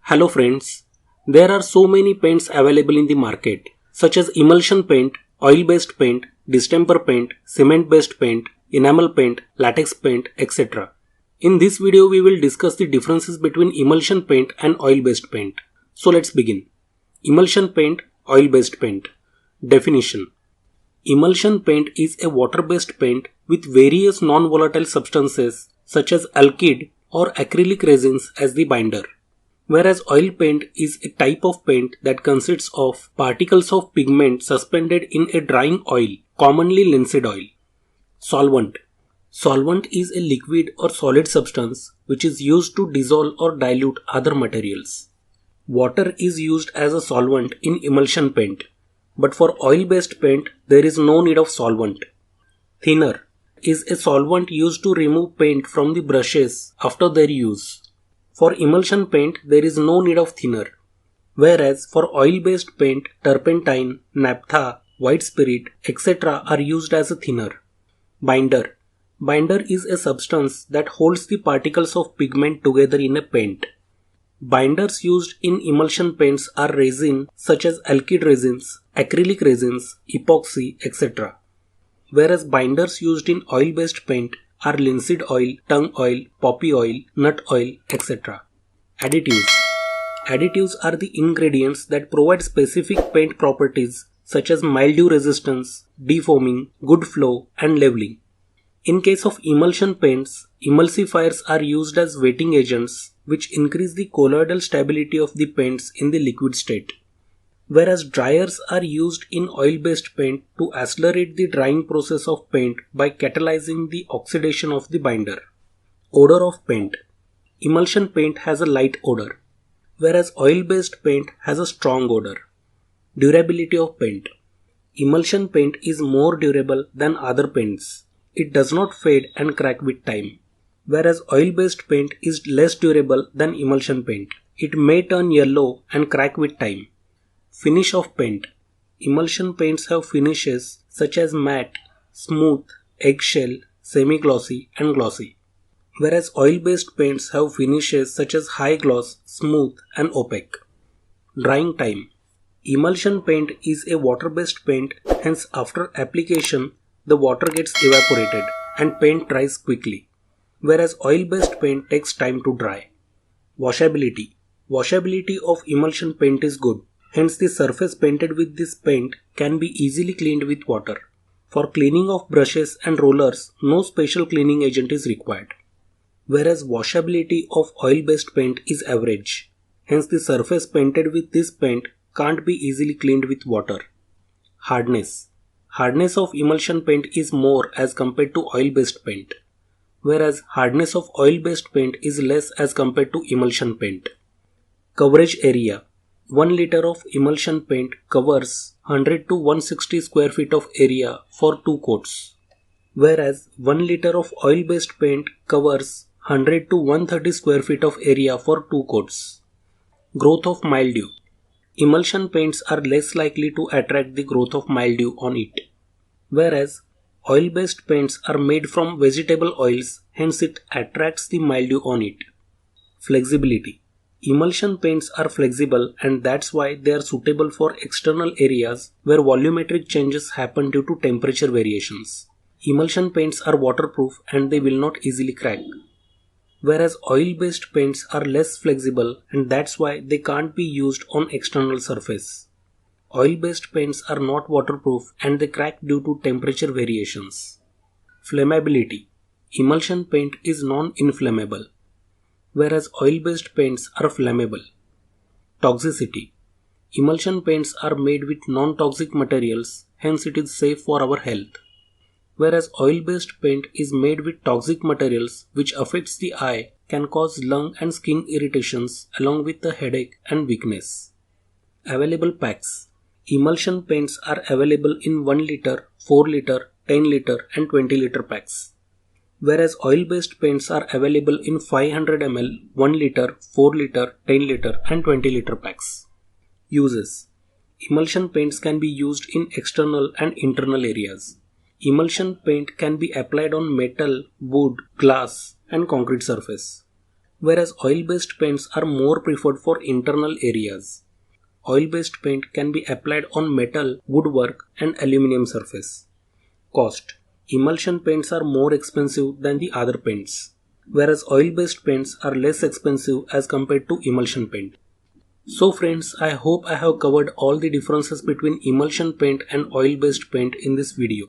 Hello friends, there are so many paints available in the market such as emulsion paint, oil-based paint, distemper paint, cement-based paint, enamel paint, latex paint, etc. In this video we will discuss the differences between emulsion paint and oil-based paint. So let's begin. Emulsion paint, oil-based paint. Definition. Emulsion paint is a water-based paint with various non-volatile substances such as alkyd or acrylic resins as the binder. Whereas oil paint is a type of paint that consists of particles of pigment suspended in a drying oil, commonly linseed oil. Solvent. Solvent is a liquid or solid substance which is used to dissolve or dilute other materials. Water is used as a solvent in emulsion paint, but for oil-based paint there is no need of solvent. Thinner is a solvent used to remove paint from the brushes after their use. For emulsion paint, there is no need of thinner, whereas for oil-based paint, turpentine, naphtha, white spirit, etc. are used as a thinner. Binder. Binder is a substance that holds the particles of pigment together in a paint. Binders used in emulsion paints are resin such as alkyd resins, acrylic resins, epoxy, etc. Whereas binders used in oil-based paint are linseed oil, tung oil, poppy oil, nut oil, etc. Additives. Additives are the ingredients that provide specific paint properties such as mildew resistance, defoaming, good flow, and leveling. In case of emulsion paints, emulsifiers are used as wetting agents which increase the colloidal stability of the paints in the liquid state. Whereas dryers are used in oil-based paint to accelerate the drying process of paint by catalyzing the oxidation of the binder. Odor of paint. Emulsion paint has a light odor, whereas oil-based paint has a strong odor. Durability of paint. Emulsion paint is more durable than other paints. It does not fade and crack with time, whereas oil-based paint is less durable than emulsion paint. It may turn yellow and crack with time. Finish of paint. Emulsion paints have finishes such as matte, smooth, eggshell, semi-glossy and glossy. Whereas oil-based paints have finishes such as high gloss, smooth and opaque. Drying time. Emulsion paint is a water-based paint, hence after application the water gets evaporated and paint dries quickly. Whereas oil-based paint takes time to dry. Washability. Washability of emulsion paint is good. Hence the surface painted with this paint can be easily cleaned with water. For cleaning of brushes and rollers, no special cleaning agent is required. Whereas washability of oil-based paint is average. Hence the surface painted with this paint can't be easily cleaned with water. Hardness. Hardness of emulsion paint is more as compared to oil-based paint, whereas hardness of oil-based paint is less as compared to emulsion paint. Coverage area. 1 liter of emulsion paint covers 100 to 160 square feet of area for 2 coats, whereas 1 liter of oil-based paint covers 100 to 130 square feet of area for 2 coats. Growth of mildew. Emulsion paints are less likely to attract the growth of mildew on it, whereas oil-based paints are made from vegetable oils, hence it attracts the mildew on it. Flexibility. Emulsion paints are flexible and that's why they are suitable for external areas where volumetric changes happen due to temperature variations. Emulsion paints are waterproof and they will not easily crack. Whereas oil-based paints are less flexible and that's why they can't be used on external surface. Oil-based paints are not waterproof and they crack due to temperature variations. Flammability. Emulsion paint is non-inflammable, whereas oil-based paints are flammable. Toxicity. Emulsion paints are made with non-toxic materials, hence it is safe for our health. Whereas oil-based paint is made with toxic materials which affects the eye, can cause lung and skin irritations along with a headache and weakness. Available packs. Emulsion paints are available in 1 liter, 4 liter, 10 liter and 20 liter packs. Whereas oil-based paints are available in 500 ml, 1 liter, 4 liter, 10 liter and 20 liter packs. Uses. Emulsion paints can be used in external and internal areas. Emulsion paint can be applied on metal, wood, glass and concrete surface. whereas oil-based paints are more preferred for internal areas. Oil-based paint can be applied on metal, woodwork, and aluminum surface. Cost. Emulsion paints are more expensive than the other paints, whereas oil-based paints are less expensive as compared to emulsion paint. So friends, I hope I have covered all the differences between emulsion paint and oil-based paint in this video.